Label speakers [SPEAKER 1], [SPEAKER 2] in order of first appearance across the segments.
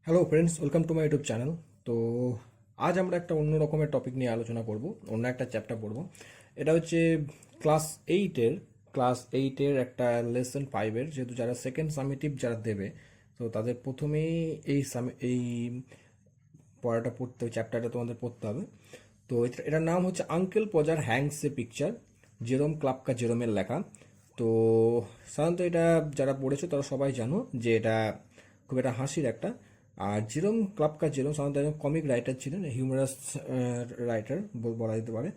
[SPEAKER 1] Hello friends, welcome to my YouTube channel. তো আজ আমরা একটা অন্য রকমের টপিক নিয়ে আলোচনা করব, অন্য একটা চ্যাপ্টার পড়ব। এটা হচ্ছে ক্লাস এইটের ক্লাস এইটের একটা লেসন ফাইভের, যেহেতু যারা সেকেন্ড সামেটিভ যারা দেবে, তো তাদের প্রথমেই এই পড়াটা পড়তে চ্যাপ্টারটা তোমাদের পড়তে হবে। তো এটার নাম হচ্ছে uncle Podger hangs a picture, Jerome Klapka জেরোমের লেখা। তো সাধারণত এটা যারা পড়েছো তারা সবাই জানো যে এটা খুব একটা হাসির একটা। আর জেরোম ক্লাপকা জেরোম সাধারণত একজন কমিক রাইটার ছিলেন, হিউমারাস রাইটার বলা যেতে পারে।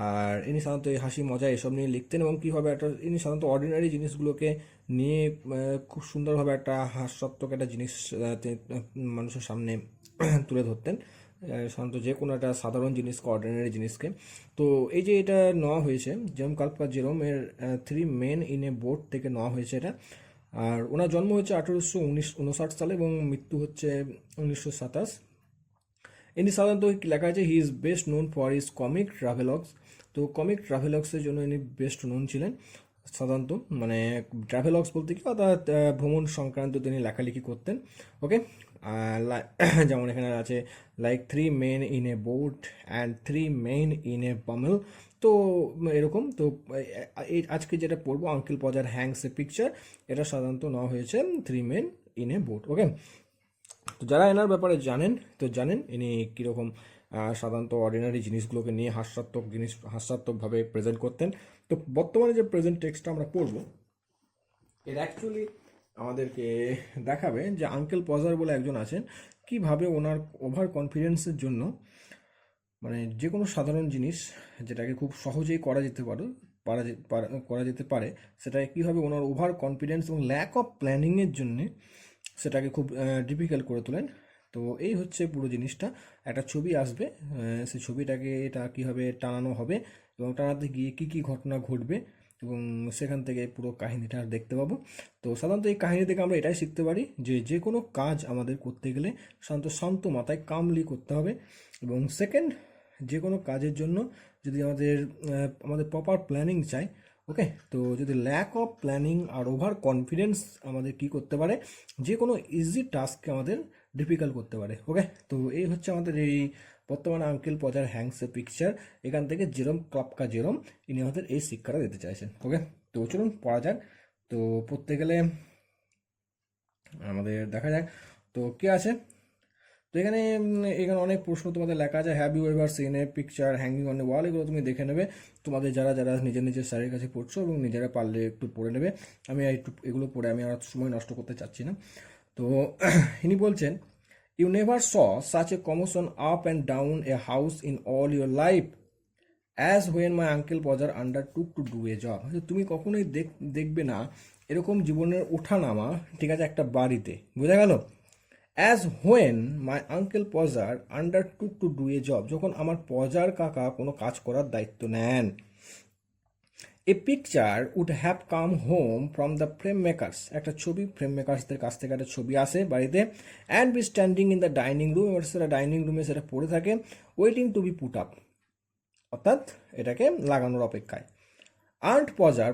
[SPEAKER 1] আর ইনি সাধারণত এই হাসি মজা এসব নিয়ে লিখতেন, এবং কীভাবে একটা ইনি সাধারণত অর্ডিনারি জিনিসগুলোকে নিয়ে খুব সুন্দরভাবে একটা হাস্যাত্মক একটা জিনিস মানুষের সামনে তুলে ধরতেন। সাধারণত যে কোনো একটা সাধারণ জিনিসকে, অর্ডিনারি জিনিসকে। তো এই যে এটা নেওয়া হয়েছে জেরোম কালপা জেরোম এর three men in A board থেকে নেওয়া হয়েছে এটা। আর ওনার জন্ম হচ্ছে 1859 সালে এবং মৃত্যু হচ্ছে 1927। ইনি সাধারণত লেখা আছে he is best known for his comic travelogues. তো কমিক ট্রাভেলগসের জন্য ইনি বেস্ট নোন ছিলেন সাধারণত। মানে ট্রাভেলগস বলতে কি, অর্থাৎ ভ্রমণ সংক্রান্ত তিনি লেখালেখি করতেন। ওকে। যেমন এখানে আছে like three men in a boat and three men in a bummel. তো এরকম তো এই আজকে যেটা পড়বো uncle Podger hangs a picture, এটা সাধারণত নেওয়া হয়েছে three men in a boat. Okay. তো যারা এনার ব্যাপারে জানেন, তো জানেন ইনি কীরকম সাধারণত অর্ডিনারি জিনিসগুলোকে নিয়ে হাস্যাত্মকভাবে প্রেজেন্ট করতেন। তো বর্তমানে যে প্রেজেন্ট টেক্সটটা আমরা পড়ব, এর অ্যাকচুয়ালি আমাদেরকে দেখাবে যে আঙ্কেল পজার বলে একজন আছেন, কিভাবে ওনার ওভার কনফিডেন্সের জন্য, মানে যে কোনো সাধারণ জিনিস যেটাকে খুব সহজেই করা যেতে পারে, সেটাকে কীভাবে ওনার ওভার কনফিডেন্স এবং ল্যাক অফ প্ল্যানিংয়ের জন্যে সেটাকে খুব ডিফিকাল্ট করে তোলেন। তো এই হচ্ছে পুরো জিনিসটা। একটা ছবি আসবে, সেই ছবিটাকে এটা কীভাবে টানানো হবে এবং টানাতে গিয়ে কী কী ঘটনা ঘটবে, এবং সেখান থেকে পুরো কাহিনীটা দেখতে পাবো। তো সাধারণত এই কাহিনী থেকে আমরা এটাই শিখতে পারি যে যে কোনো কাজ আমাদের করতে গেলে সাধারণত শান্ত মাথায় কামলি করতে হবে। এবং সেকেন্ড, যে কোনো কাজের জন্য যদি আমাদের প্রপার প্ল্যানিং চাই। ওকে। তো যদি ল্যাক অফ প্ল্যানিং আর ওভার কনফিডেন্স আমাদের কি করতে পারে, যে কোনো ইজি টাস্ককে আমাদের ডিফিকাল্ট করতে পারে। ওকে। তো এই হচ্ছে আমাদের এই বর্তমানে uncle Podger hangs a picture, এখান থেকে জেরোম ক্লাপকা জেরোম ইনি আমাদের এই শিক্ষাটা দিতে চাইছেন। ওকে। তো চলুন পড়া যাক। তো পড়তে গেলে আমাদের দেখা যাক তো কে আছে। তো এখানে অনেক প্রশ্ন তোমাদের লেখা আছে। Have you ever seen a picture hanging on a wall, এগুলো তুমি দেখে নেবে তোমাদের যারা যারা নিজের নিজের স্যারের কাছে পড়ছো, এবং নিজেরা পারলে একটু পড়ে নেবে। আমি একটু এগুলো পড়ে আমি আর সময় নষ্ট করতে চাচ্ছি না। তো ইনি বলছেন, you never saw such a commotion up and down a house in all your life as when my uncle Podger undertook to do a job. তুমি কখনোই দেখবে না এরকম জীবনের ওঠানামা, ঠিক আছে, একটা বাড়িতে। বোঝা গেল? As when my uncle Podger undertook to do a job, যখন আমার পজার কাকা কোনো কাজ করার দায়িত্ব নেন। A picture would have come home from the frame makers, একটা ছবি ফ্রেম মেকার্সদের কাছ থেকে একটা ছবি আসে বাড়িতে। And be standing in the dining room, এবার সেটা ডাইনিং রুমে সেটা পড়ে থাকে, waiting to be put up, অর্থাৎ এটাকে লাগানোর অপেক্ষায়। আন্ট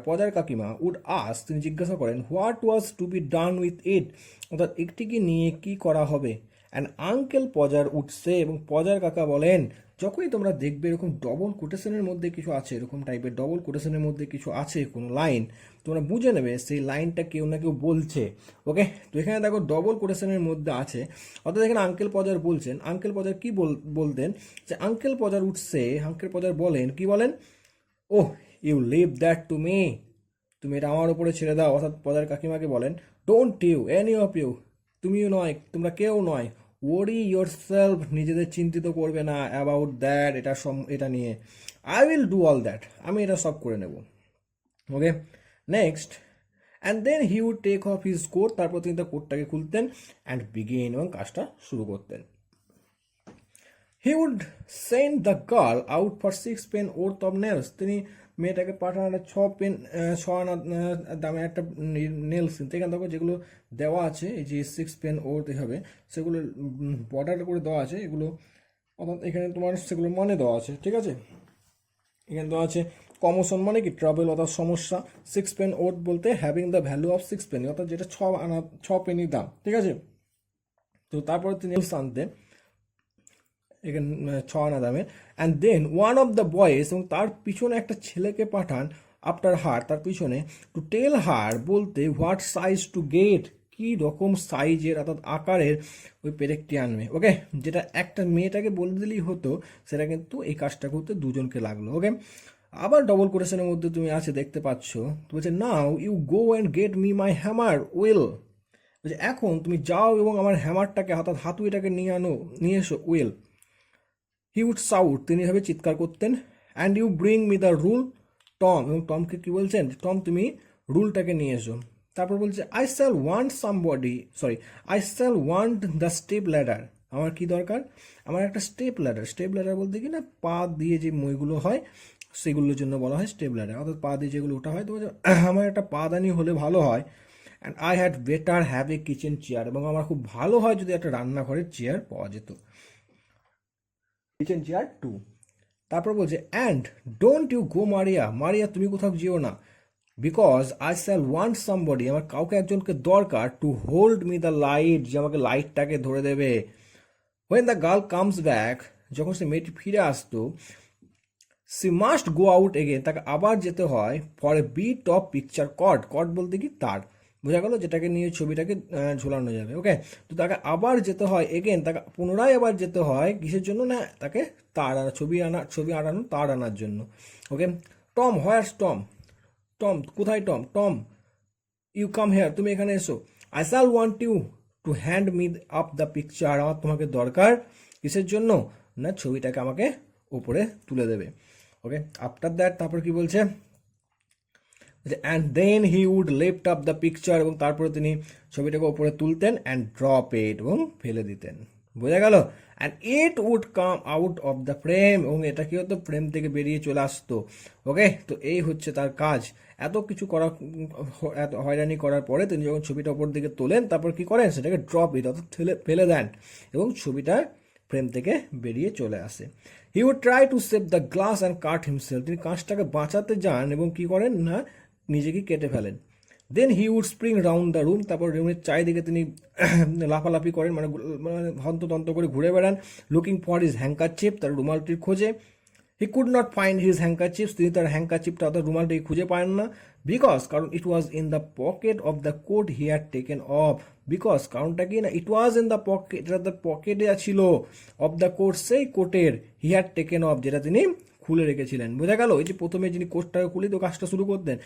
[SPEAKER 1] পজার কাকিমা উড আস, তিনি জিজ্ঞাসা করেন, what was to be done with it, অর্থাৎ একটিকে নিয়ে কি করা হবে। And uncle Podger would say, এবং পজার কাকা বলেন, যখনই তোমরা দেখবে এরকম ডবল কোটেশনের মধ্যে কিছু আছে, এরকম টাইপের ডবল কোটেশনের মধ্যে কিছু আছে, কোনো লাইন, তোমরা বুঝে নেবে সেই লাইনটা কেউ না কেউ বলছে। ওকে। তো এখানে দেখো ডবল কোটেশনের মধ্যে আছে, অর্থাৎ এখানে আঙ্কেল পজার বলছেন, আঙ্কেল পজার কি বলতেন, যে uncle Podger would say, uncle Podger বলেন, কি বলেন, oh you leave that to me, তুমি এটা আমার উপরে ছেড়ে দাও। অর্থাৎ পদার কাকিমাকে বলেন, don't you any of you, তুমিও নয়, তোমরা কেউ নয়, ওয়ারি ইয়োর সেলফ, নিজেদের চিন্তিত করবে না, অ্যাবাউট দ্যাট, এটা নিয়ে, I will do all that, আমি এটা সব করে নেব। Okay. Next, and then he would take off his coat, তারপর তিনি তার কোটটাকে খুলতেন অ্যান্ড বিগিন, এবং কাজটা শুরু করতেন। He would send the girl out for 6 penn'orth of nails, তিনি মেয়েটাকে পাঠান একটা 6 আনা দামে একটা নেলস কিনতে। এখানে দেখো যেগুলো দেওয়া আছে, এই যে 6 পেন ওর্থ হবে, সেগুলো বর্ডার করে দেওয়া আছে এগুলো, অর্থাৎ এখানে তোমার সেগুলো মানে দেওয়া আছে, ঠিক আছে। এখানে দেওয়া আছে কমোশন মানে কি, ট্রাভেল অর্থাৎ সমস্যা। 6 পেন ওর্থ বলতে having the value of 6 Penney, অর্থাৎ যেটা 6 পেনি দাম, ঠিক আছে। তো তো তারপরে তিনি আনতে এখানে 6 আনা দামে, and then one of the boys, এবং তার পিছনে একটা ছেলেকে পাঠান আফটার হার, তার পিছনে, টু টেল হার, বলতে হোয়াট সাইজ টু গেট, কি রকম সাইজের অর্থাৎ আকারের ওই পেরেকটি আনবে। ওকে, যেটা একটা মেয়েটাকে বলে দিলেই হতো, সেটা কিন্তু এই কাজটা করতে দুজনকে লাগলো। ওকে, আবার ডবল কোটেশনের মধ্যে তুমি আছে দেখতে পাচ্ছ, তো বলছে now you go and get me my hammer Will, বলছে এখন তুমি যাও এবং আমার হ্যামারটাকে অর্থাৎ হাতুড়িটাকে নিয়ে এসো। উইল, হি উড সাউট, তিনি এভাবে চিৎকার করতেন। And you bring me the rule, Tom, এবং টমকে কি বলছেন, টম তুমি রুলটাকে নিয়ে এসো। তারপর বলছে I shall want I shall want the step ladder, আমার কি দরকার, আমার একটা স্টেপ ল্যাডার। স্টেপ ল্যাডার বলতে কি না, পা দিয়ে যে মইগুলো হয় সেগুলোর জন্য বলা হয় স্টেপ ল্যাডার, অর্থাৎ পা দিয়ে যেগুলো ওঠা হয়। তো আমার একটা পাদানি হলে ভালো হয়। And I had better have a kitchen chair, এবং আমার খুব ভালো হয় যদি একটা রান্নাঘরের চেয়ার পাওয়া যেত, কিচেন চেয়ার 2। তারপর বলছে and don't you go Maria, Maria তুমি কোথাও যেও না, because I shall want somebody, আমার কাউকে একজনকে দরকার, to hold me the light, যে আমাকে লাইটটাকে ধরে দেবে। When the girl comes back, যখন সে মেয়েটি ফিরে আসতো, she must go out again, তাকে আবার যেতে হয়, for a bit of picture cord, cord বলতে কি তার, বোঝা গেল, যেটাকে নিয়ে ছবিটাকে ঝোলানো যাবে। ওকে, তো তাকে আবার যেতে হয় এগেন, তাকে পুনরায় আবার যেতে হয় কিসের জন্য, না তাকে তার ছবি আনানো তার আনার জন্য। Okay, Tom where's Tom, Tom কোথায় Tom, Tom you come here, তুমি এখানে এসো। I shall want you to hand me up the picture, আমার তোমাকে দরকার কিসের জন্য, না ছবিটাকে আমাকে উপরে তুলে দেবে। ওকে, আফটার দ্যাট তারপর কি বলছে, and then he would lift up the picture, এবং তারপরে তিনি ছবিটাকে উপরে তুলতেন, অ্যান্ড ড্রপ ইট, এবং ফেলে দিতেন, বোঝা গেল। And it would come out of the frame, এবং এটা কি হতো, ফ্রেম থেকে বেরিয়ে চলে আসতো। ওকে, তো এই হচ্ছে তার কাজ। এত কিছু করা, এত হয়রানি করার পরে তিনি যখন ছবিটা ওপর দিকে তোলেন, তারপর কি করেন, সেটাকে ড্রপ ইট অর্থাৎ ফেলে দেন, এবং ছবিটা ফ্রেম থেকে বেরিয়ে চলে আসে। He would try to save the glass and cut himself, তিনি কাঁচটাকে বাঁচাতে যান এবং কি করেন না নিজেকে কেটে ফেলেন। Then he would spring round the room, তারপর রুমের চারিদিকে তিনি লাফালাফি করেন, মানে হন্ততন্ত করে ঘুরে বেড়ান। লুকিং ফর হিজ হ্যাঙ্কারচিপ, তার রুমালটির খোঁজে। He could not find his handkerchiefs, তিনি তার হ্যাঙ্কারচিপটা অর্থাৎ রুমালটি খুঁজে পান না। বিকজ, কারণ it was in the pocket of the coat he had taken off, because কারণটা কি না, it was in the pocket, এটা তার পকেটে ছিল, অফ দ্য কোট সেই কোটের, হি হ্যাড টেকেন অফ যেটা তিনি খুলে রেখেছিলেন। বোঝা গেল, এই যে প্রথমে যিনি কোটটাকে খুলে তো কাজটা শুরু করতেন,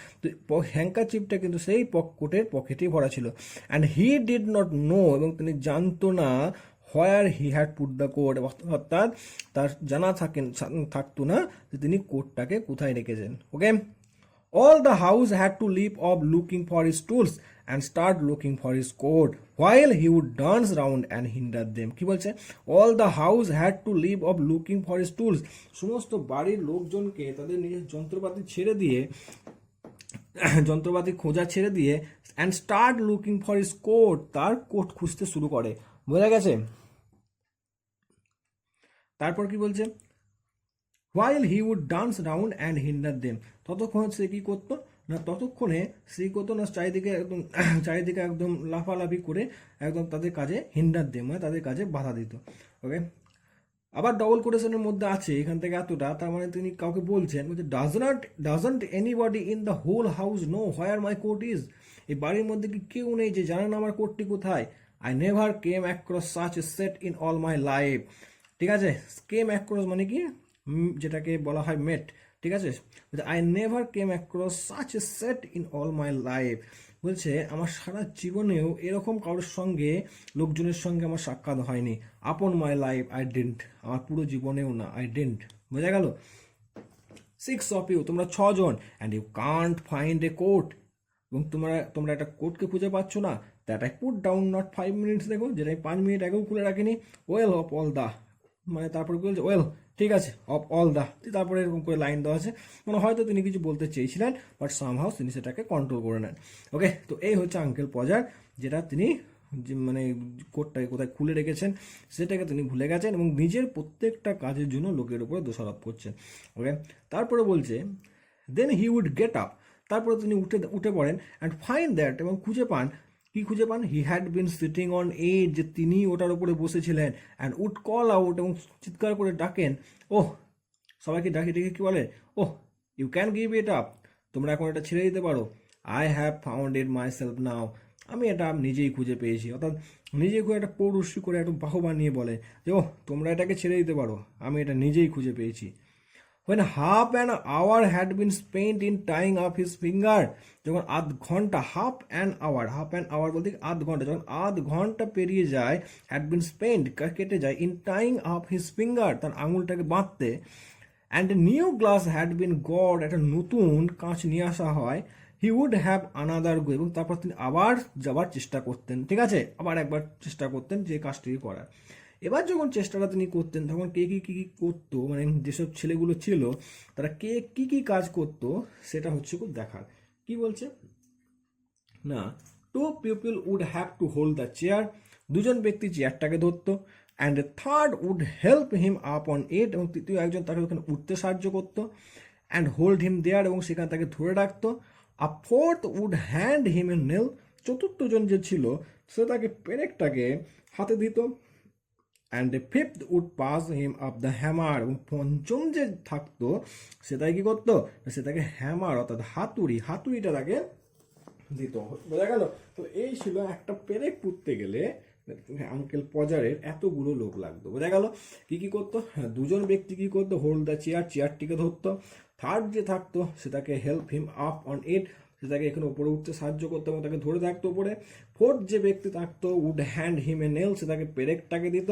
[SPEAKER 1] তো হ্যাঙ্কারচিপটা কিন্তু সেই কোটের পকেটেই ভরা ছিল। And he did not know, এবং তিনি জানতো না, where he had put the coat, অর্থাৎ তার জানা থাকতো না যে তিনি কোটটাকে কোথায় রেখেছেন। Okay, all the house had to leave off looking for his tools and start looking for his coat while he would dance round and hinder them. কি বলছে, all the house had to leave off looking for his tools, সমস্ত বাড়ির লোকজনকে তাদের নিজের যন্ত্রপাতি খোঁজা ছেড়ে দিয়ে, and start looking for his coat, তার কোট খুঁজতে শুরু করে। বোঝা গেছে। তারপর কি বলছে, while he would dance round and hinder them, ততক্ষণ সে কি করতো না, ততক্ষণে সে করতো না চারিদিকে একদম লাফালাফি করে একদম তাদের কাজে হিন্ডার দেম, মানে তাদের কাজে বাধা দিত। ওকে, আবার ডবল কোটেশনের মধ্যে আছে এখান থেকে এতটা, তার মানে তিনি কাউকে বলছেন, বলছে doesn't anybody in the whole house know where my coat is, এই বাড়ির মধ্যে কি কেউ নেই যে জানেন আমার কোটটি কোথায়। I never came across such a set in all my life, ঠিক আছে, কেম অ্যাক্রস মানে কি, যেটাকে বলা হয় মেট, ঠিক আছে। I never came across such a set in all my life, বলছে আমার সারা জীবনেও এরকম কারোর সঙ্গে, লোকজনের সঙ্গে আমার সাক্ষাৎ হয়নি। আপন মাই লাইফ আই ডিডন্ট, আমার পুরো জীবনেও না, আই ডিডন্ট, বোঝা গেল। 6 অফ ইউ, তোমরা 6 জন, and you can't find a coat, এবং তোমরা একটা কোটকে খুঁজে পাচ্ছ না, that I put down not 5 minutes দেখো, যেটা আমি 5 মিনিট আগেও খুলে রাখিনি। ওয়েল অফ অল দা, মানে তারপরে কি বলছে, ওয়েল ঠিক আছে, অফ অল দা, তারপরে এরকম করে লাইন দেওয়া আছে, মানে হয়তো তিনি কিছু বলতে চেয়েছিলেন, বাট সামহাউ তিনি সেটাকে কন্ট্রোল করে নেন। ওকে, তো এই হচ্ছে আঙ্কেল পজার, যেটা তিনি মানে কোটটাকে কোথায় খুলে রেখেছেন সেটাকে তিনি ভুলে গেছেন, এবং নিজের প্রত্যেকটা কাজের জন্য লোকের উপরে দোষারোপ করছেন। ওকে, তারপরে বলছে দেন হি উড গেট আপ, তারপরে তিনি উঠে পড়েন, অ্যান্ড ফাইন্ড দ্যাট, এবং খুঁজে পান, কি খুঁজে পান? He had been sitting on it, যে তিনি ওটার উপরে বসেছিলেন, অ্যান্ড উড কল আউট, এবং চিৎকার করে ডাকেন, ওহ, সবাইকে ডাকে ডেকে কি বলে, oh, you can give it up, তোমরা এখন এটা ছেড়ে দিতে পারো, I have found it myself now, আমি এটা নিজেই খুঁজে পেয়েছি। অর্থাৎ নিজেই খুঁজে একটা পৌরুষি করে একটু বাহবা নিয়ে বলে যে ওহ, তোমরা এটাকে ছেড়ে দিতে পারো, আমি এটা নিজেই খুঁজে পেয়েছি। when half an hour had been spent in tying up his finger, যখন আধ ঘন্টা, হাফ অ্যান আওয়ার বলতে আধ ঘন্টা, যখন আধ ঘন্টা পেরিয়ে যায়, had been spent কেটে যায়, in tying up his finger, তার আঙুলটাকে বাঁধতে, and a new glass had been got, একটা নতুন কাঁচ নিয়ে আসা হয়, he would have another go, এবং তারপর তিনি আবার যাবার চেষ্টা করতেন, ঠিক আছে, আবার একবার চেষ্টা করতেন যে কাজটি করার। এবার যখন চেষ্টাটা তিনি করতেন তখন কে কী কী করতো, মানে যেসব ছেলেগুলো ছিল তারা কে কী কী কাজ করতো সেটা হচ্ছে খুব দেখার। কি বলছে না, two people would have to hold the chair, দুজন ব্যক্তি চেয়ারটাকে ধরতো, and a third would help him up on it, এবং তৃতীয় একজন তাকে ওখানে উঠতে সাহায্য করতো, অ্যান্ড হোল্ড হিম দেয়ার, এবং সেখানে তাকে ধরে রাখতো, a fourth would hand him a nail, চতুর্থজন যে ছিল সে তাকে পেরেকটাকে হাতে দিত, and a fifth would pass him up the hammer, এবং পঞ্চম যে থাকতো সেটাই কি করতো, সেটাকে হ্যামার অর্থাৎ হাতুড়িটা তাকে দিত। বোঝা গেল? তো এই ছিল একটা পেরেক পুঁততে গেলে আঙ্কেল পজারের এতগুলো লোক লাগতো। বোঝা গেল? কি কি করতো? দুজন ব্যক্তি কি করতো, হোল্ড দ্য চেয়ারটিকে ধরতো, থার্ড যে থাকতো সেটাকে হেল্প হিম আপ অন ইট, সেটাকে এখানে উপরে উঠতে সাহায্য করতো এবং তাকে ধরে থাকতো উপরে, ফোর্থ যে ব্যক্তি থাকতো would hand him a nail, সেটাকে পেরেকটাকে দিত,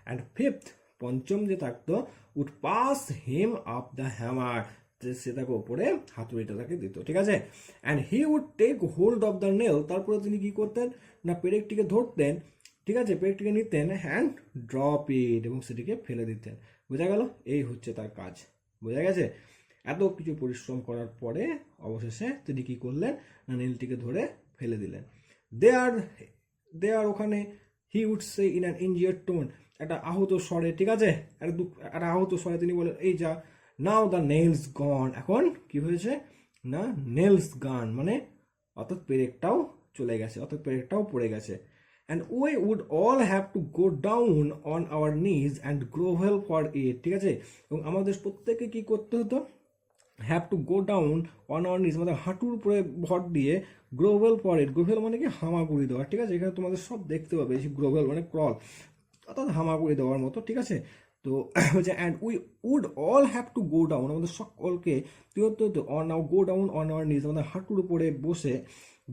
[SPEAKER 1] অ্যান্ড ফিফথ পঞ্চম যে থাকতো would pass him up the hammer, সেটাকে ওপরে হাতুড়িটা তাকে দিত, ঠিক আছে। And he would take hold of the nail, তারপরে তিনি কি করতেন না পেরেকটিকে ধরতেন, ঠিক আছে, পেরেকটিকে নিতেন, হ্যান্ড ড্রপ ইট, এবং সেটিকে ফেলে দিতেন। বোঝা গেল? এই হচ্ছে তার কাজ। বোঝা গেছে? এত কিছু পরিশ্রম করার পরে অবশেষে তিনি কি করলেন না নীলটিকে ধরে ফেলে দিলেন। দেয়ার ওখানে he would say in an injured tone, একটা আহত স্বরে, ঠিক আছে, একটা আহত স্বরে তিনি বলেন এই যা, নাও দ্য নেলস গন, এখন কি হয়েছে না নেলস গান, মানে অর্থাৎ পেরেকটাও চলে গেছে, অর্থাৎ পেরেকটাও পড়ে গেছে। And we would all have to go down on our knees and grovel for it, ঠিক আছে, এবং আমাদের প্রত্যেকে কি করতে হতো, have to go down on our knees, আমাদের হাঁটুর উপরে ভর দিয়ে, গ্রোভেল ফর ইট, গ্রোভেল মানে কি হামাগুড়ি দেওয়া, ঠিক আছে, এখানে তোমাদের সব দেখতে পাবে, গ্রোভেল মানে ক্রল, অর্থাৎ হামাগুড়ি দেওয়ার মতো, ঠিক আছে। তো হচ্ছে and we would all have to go down, আমাদের সকলকে কি হতে হতো, গো ডাউন অন আওয়ার নিজ, আমাদের হাঁটুর উপরে বসে,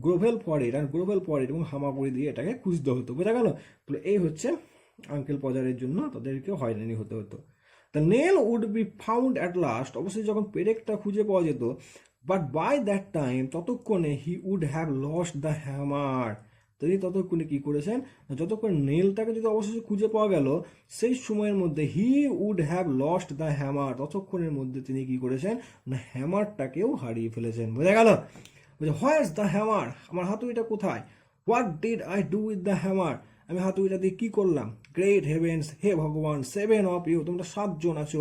[SPEAKER 1] grovel for it, and grovel for it, এবং হামাগুড়ি দিয়ে এটাকে খুঁজতে হতো। বোঝা গেল? তো এই হচ্ছে আঙ্কেল পজারের জন্য তাদেরকে হয়রানি হতে হতো। The nail would be found at last, অবশ্যই যখন পেরেকটা খুঁজে পাওয়া যেত, বাট বাই দ্যাট টাইম, ততক্ষণে he would have lost the hammer, তিনি ততক্ষণে কি করেছেন, যতক্ষণ নেলটাকে যদি অবশেষে খুঁজে পাওয়া গেল সেই সময়ের মধ্যে he would have lost the hammer, ততক্ষণের মধ্যে তিনি কি করেছেন না হ্যামারটাকেও হারিয়ে ফেলেছেন। বোঝা গেল? বলছে হোয়ার ইজ দ্য হ্যামার, আমার হাতুড়িটা কোথায়, what did I do with the hammer, আমি হাতুড়িটা দিয়ে কী করলাম, গ্রেট হেভেন্স, হে ভগবান, 7 অফ ইউ, তোমরা 7 জন আছো,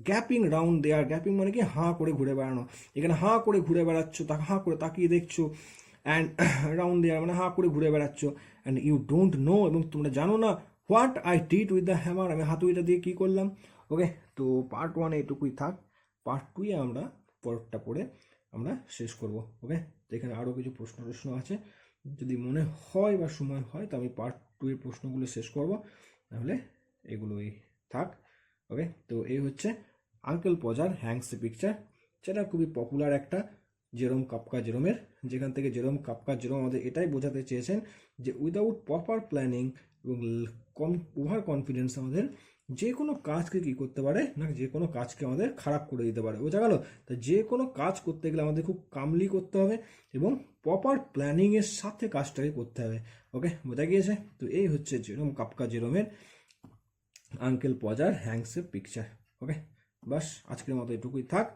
[SPEAKER 1] গ্যাপিং রাউন্ড দেয়ার, গ্যাপিং মানে কি হাঁ করে ঘুরে বেড়ানো, এখানে হাঁ করে ঘুরে বেড়াচ্ছ, তাকে হাঁ করে তাকিয়ে দেখছো, অ্যান্ড রাউন্ড দেয়ার মানে হাঁ করে ঘুরে বেড়াচ্ছ, অ্যান্ড ইউ ডোন্ট নো, এবং তোমরা জানো না, what I did with the hammer, আমি হাতুড়িটা দিয়ে কী করলাম। ওকে, তো পার্ট 1 এটুকুই থাক, পার্ট 2 আমরা পরেরটা পড়ে আমরা শেষ করব। ওকে, তো এখানে আরও কিছু প্রশ্ন আছে, যদি মনে হয় বা সময় হয় তো আমি পার্ট 2 এর প্রশ্নগুলো শেষ করব, নাহলে এগুলোই থাক। ওকে, তো এই হচ্ছে আঙ্কেল পজার হ্যাংস পিকচার, যেটা খুবই পপুলার একটা জেরোম কাফকা জেরোমের, যেখান থেকে জেরোম কাফকা জেরোম আমাদের এটাই বোঝাতে চেয়েছেন যে উইদাউট প্রপার প্ল্যানিং এবং ওভার কনফিডেন্স আমাদের যে কোনো কাজকে কী করতে পারে না, যে কোনো কাজকে আমাদের খারাপ করে দিতে পারে। বোঝা গেল? তো যে কোনো কাজ করতে গেলে আমাদের খুব কামলি করতে হবে এবং প্রপার প্ল্যানিংয়ের সাথে কাজটাকে করতে হবে। ওকে, বোঝা গিয়েছে? তো এই হচ্ছে জেরোম কাফকা জেরোমের আঙ্কেল পজার হ্যাংসের পিকচার। ওকে, বাস আজকের মতো এটুকুই থাক।